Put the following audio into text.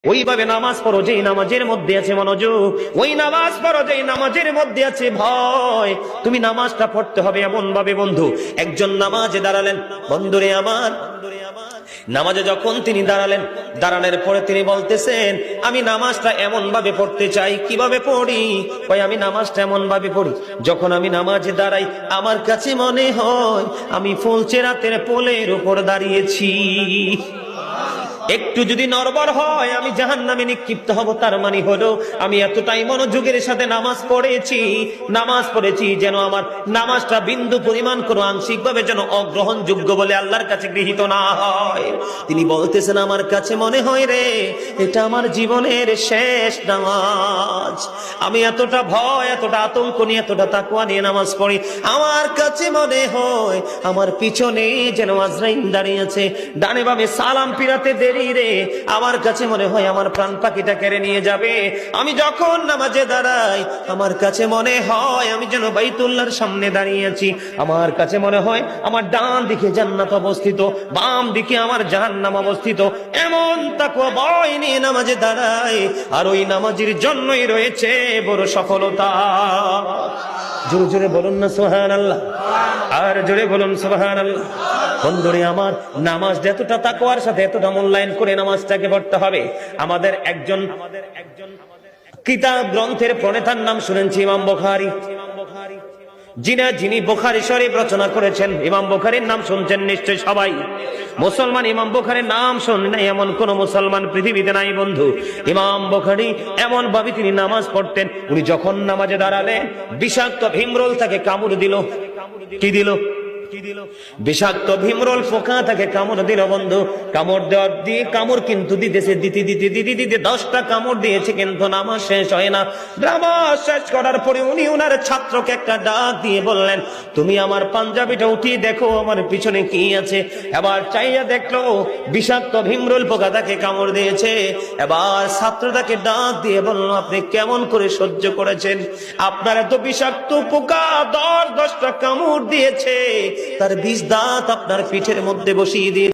ওইভাবে নামাজ পড়ো যেই নামাজের মধ্যে আছে মনোযোগ, ওই নামাজ পড়ো যেই নামাজের মধ্যে আছে ভয়। তুমি নামাজটা পড়তে হবে এমন ভাবে বন্ধু। একজন নামাজে দাঁড়ালেন, বন্ধুরে আমার, নামাজে যখন তিনি দাঁড়ালেন, দাঁড়ানোর পরে তিনি বলতেছেন আমি নামাজটা এমন ভাবে পড়তে চাই। কিভাবে পড়ি? কই আমি নামাজটা এমন ভাবে পড়ি, যখন আমি নামাজে দাঁড়াই আমার কাছে মনে হয় আমি ফুলচেরাতের পোলের উপর দাঁড়িয়েছি। একটু যদি নড়বড় হয় আমি জাহান্নামে নিক্ষিপ্ত হব। তার মানে হলো আমি এতটাই মনোযোগের সাথে নামাজ পড়েছি যেন আমার নামাজটা বিন্দু পরিমাণ কোনো আংশিক ভাবে যেন অগ্রহণযোগ্য বলে আল্লাহর কাছে গৃহীত না হয়। তিনি বলতেছেন আমার কাছে মনে হয় রে এটা আমার জীবনের শেষ নামাজ। আমি এতটা ভয়, এতটা আতঙ্ক নিয়ে, এতটা তাকওয়া নিয়ে নামাজ পড়ি। আমার কাছে মনে হয় আমার পিছনে যেন আজরাইল দাঁড়িয়ে আছে, ডানে বামে সালাম ফিরাতে দেরি রে, আমার কাছে মনে হয় আমার প্রাণ পাখিটা কেড়ে নিয়ে যাবে। আমি যখন নামাজে দাঁড়াই আমার কাছে মনে হয় আমি যেন বাইতুল্লাহর সামনে দাঁড়িয়ে আছি। আমার কাছে মনে হয় আমার ডান দিকে জান্নাত অবস্থিত, বাম দিকে আমার জাহান্নাম অবস্থিত। এমন তাকওয়া ভয় নিয়ে নামাজে দাঁড়াই, আর ওই নামাজের জন্যই রয়েছে বড় সফলতা। জোরে জোরে বলুন না সুবহানাল্লাহ, আর জোরে বলুন সুবহানাল্লাহ। বন্ধুরে আমার, নামাজ এতটা তাকওয়ার সাথে এতটা মূল্যায়ন করে নামাজটাকে পড়তে হবে। আমাদের একজন কিতাব গ্রন্থের প্রণেতার নাম শুনেছি ইমাম বুখারী। যিনি বুখারী শরীফ রচনা করেছেন, ইমাম বুখারীর নাম শুনছেন নিশ্চয় সবাই। মুসলমান ইমাম বুখারীর নাম শুনে নাই এমন কোন মুসলমান পৃথিবীতে নাই বন্ধু। ইমাম বুখারী এমন ভাবে তিনি নামাজ পড়তেন, উনি যখন নামাজে দাঁড়ালেন বিষাক্ত ভীমরোল তাকে কামড় দিল। কি দিল? বিষাক্ত ভীমরোল পোকা তাকে কামড় দিল বন্ধু। কামড় দেওয়ার দিয়ে কামড় কিন্তু দিতেছে, দিতে 10টা কামড় দিয়েছে, কিন্তু নামাজ শেষ হয় না। নামাজ শেষ করার পরে উনি ওনার ছাত্রকে একটা ডাক দিয়ে বললেন তুমি আমার পাঞ্জাবিটা উঠিয়ে দেখো আমার পিছনে কি আছে। এবার চাইয়া দেখলো বিষাক্ত ভীমরোল পোকা তাকে কামড় দিয়েছে। এবার ছাত্রটাকে ডাক দিয়ে বলল আপনি কেমন করে সহ্য করেছেন? আপনার এত বিষাক্ত পোকা 10টা কামড় দিয়েছে, তার 20 দাঁত আপনার পিঠের মধ্যে বসিয়ে দিয়ে